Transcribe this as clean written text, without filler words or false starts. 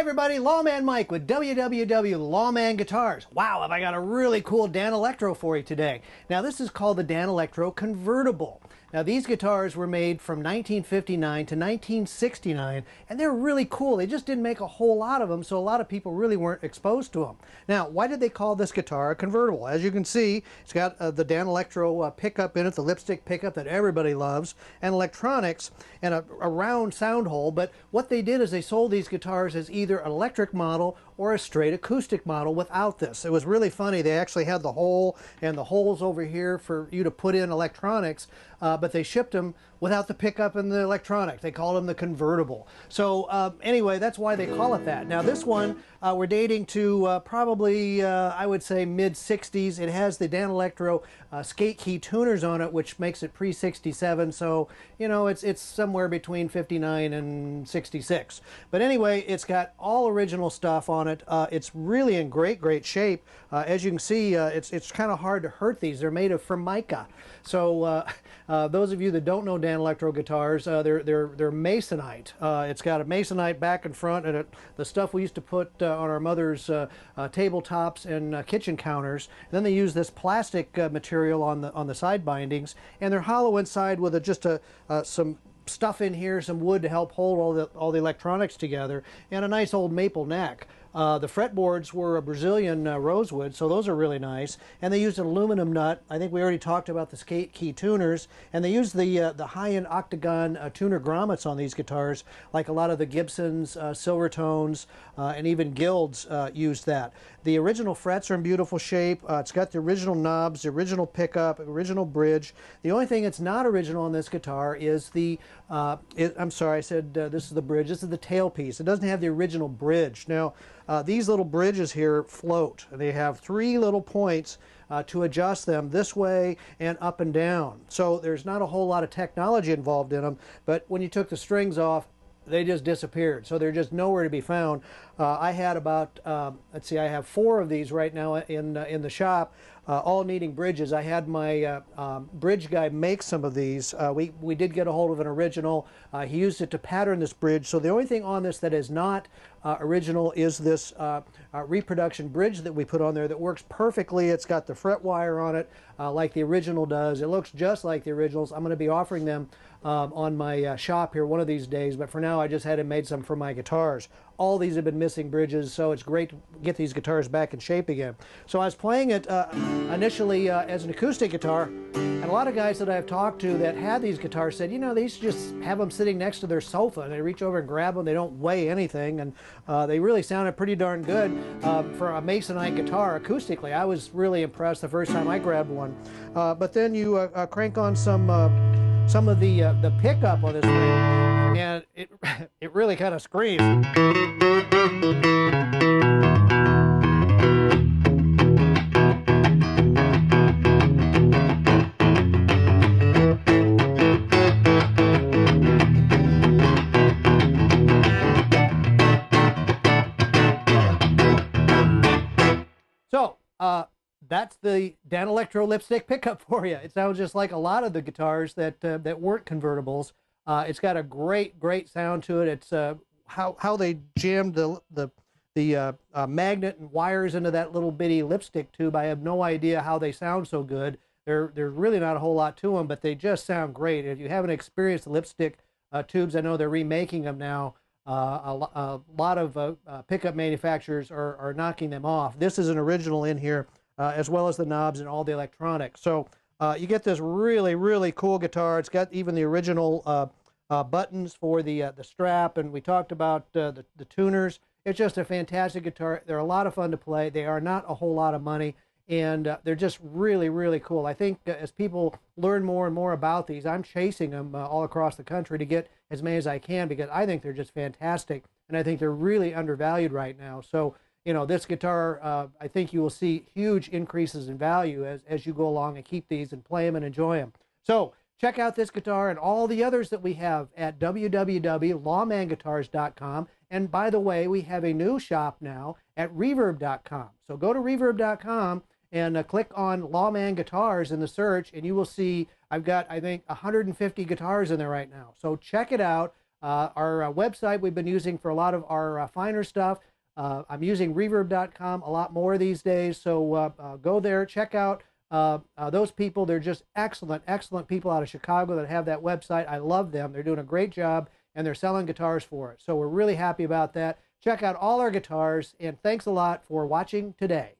everybody, Lawman Mike with www Lawman Guitars. Wow, have I got a really cool Danelectro for you today. Now this is called the Danelectro Convertible. Now these guitars were made from 1959 to 1969 and they're really cool. They just didn't make a whole lot of them, so a lot of people really weren't exposed to them. Now why did they call this guitar a convertible? As you can see, it's got the Danelectro pickup in it, the lipstick pickup that everybody loves, and electronics and a round sound hole. But what they did is they sold these guitars as either an electric model or a straight acoustic model without this. It was really funny. They actually had the hole and the holes over here for you to put in electronics, but they shipped them without the pickup and the electronics. They called them the convertible. So anyway, that's why they call it that. Now this one, we're dating to probably, I would say, mid-60s. It has the Danelectro skate key tuners on it, which makes it pre-67. So, you know, it's somewhere between 59 and 66. But anyway, it's got all original stuff on it. It's really in great shape. As you can see, it's kind of hard to hurt these. They're made of Formica. So those of you that don't know Danelectro guitars, they're masonite. It's got a masonite back and front, and the stuff we used to put on our mother's tabletops and kitchen counters. And then they use this plastic material on the side bindings, and they're hollow inside with just some stuff in here, some wood to help hold all the electronics together, and a nice old maple neck. The fretboards were a Brazilian rosewood, so those are really nice. And they used an aluminum nut. I think we already talked about the skate key tuners. And they used the high-end octagon tuner grommets on these guitars, like a lot of the Gibsons, Silvertones, and even Guilds used that. The original frets are in beautiful shape. It's got the original knobs, the original pickup, original bridge. The only thing that's not original on this guitar is the, I'm sorry, I said this is the bridge. This is the tailpiece. It doesn't have the original bridge. Now, these little bridges here float. They have three little points to adjust them this way and up and down. So there's not a whole lot of technology involved in them, but when you took the strings off, they just disappeared. So they're just nowhere to be found. I had about, let's see, I have 4 of these right now in the shop, all needing bridges. I had my bridge guy make some of these. We did get a hold of an original. He used it to pattern this bridge. So the only thing on this that is not original is this reproduction bridge that we put on there that works perfectly. It's got the fret wire on it like the original does. It looks just like the originals. I'm going to be offering them on my shop here one of these days, but for now I just had him made some for my guitars. All these have been missing bridges, so it's great to get these guitars back in shape again. So I was playing it initially as an acoustic guitar, and a lot of guys that I've talked to that had these guitars said, you know, they used to just have them sitting next to their sofa, and they reach over and grab them. They don't weigh anything, and they really sounded pretty darn good for a masonite guitar acoustically. I was really impressed the first time I grabbed one. But then you crank on some of the pickup on this thing, and it really kind of screams. So that's the Danelectro Lipstick Pickup for you. It sounds just like a lot of the guitars that weren't convertibles. It's got a great sound to it. It's how they jammed the magnet and wires into that little bitty lipstick tube. I have no idea how they sound so good. There's really not a whole lot to them, but they just sound great. If you haven't experienced the lipstick tubes, I know they're remaking them now. A lot of pickup manufacturers are knocking them off. This is an original in here, as well as the knobs and all the electronics. So you get this really cool guitar. It's got even the original buttons for the strap, and we talked about the tuners. It's just a fantastic guitar. They're a lot of fun to play. They are not a whole lot of money, and they're just really cool. I think as people learn more and more about these, I'm chasing them all across the country to get as many as I can, because I think they're just fantastic, and I think they're really undervalued right now. So, you know, this guitar, I think you will see huge increases in value as you go along and keep these and play them and enjoy them. So check out this guitar and all the others that we have at www.lawmanguitars.com. And by the way, we have a new shop now at reverb.com. So go to reverb.com and click on Lawman Guitars in the search, and you will see I've got, I think, 150 guitars in there right now. So check it out. Our website we've been using for a lot of our finer stuff. I'm using Reverb.com a lot more these days, so go there, check out those people. They're just excellent, excellent people out of Chicago that have that website. I love them. They're doing a great job, and they're selling guitars for us. So we're really happy about that. Check out all our guitars, and thanks a lot for watching today.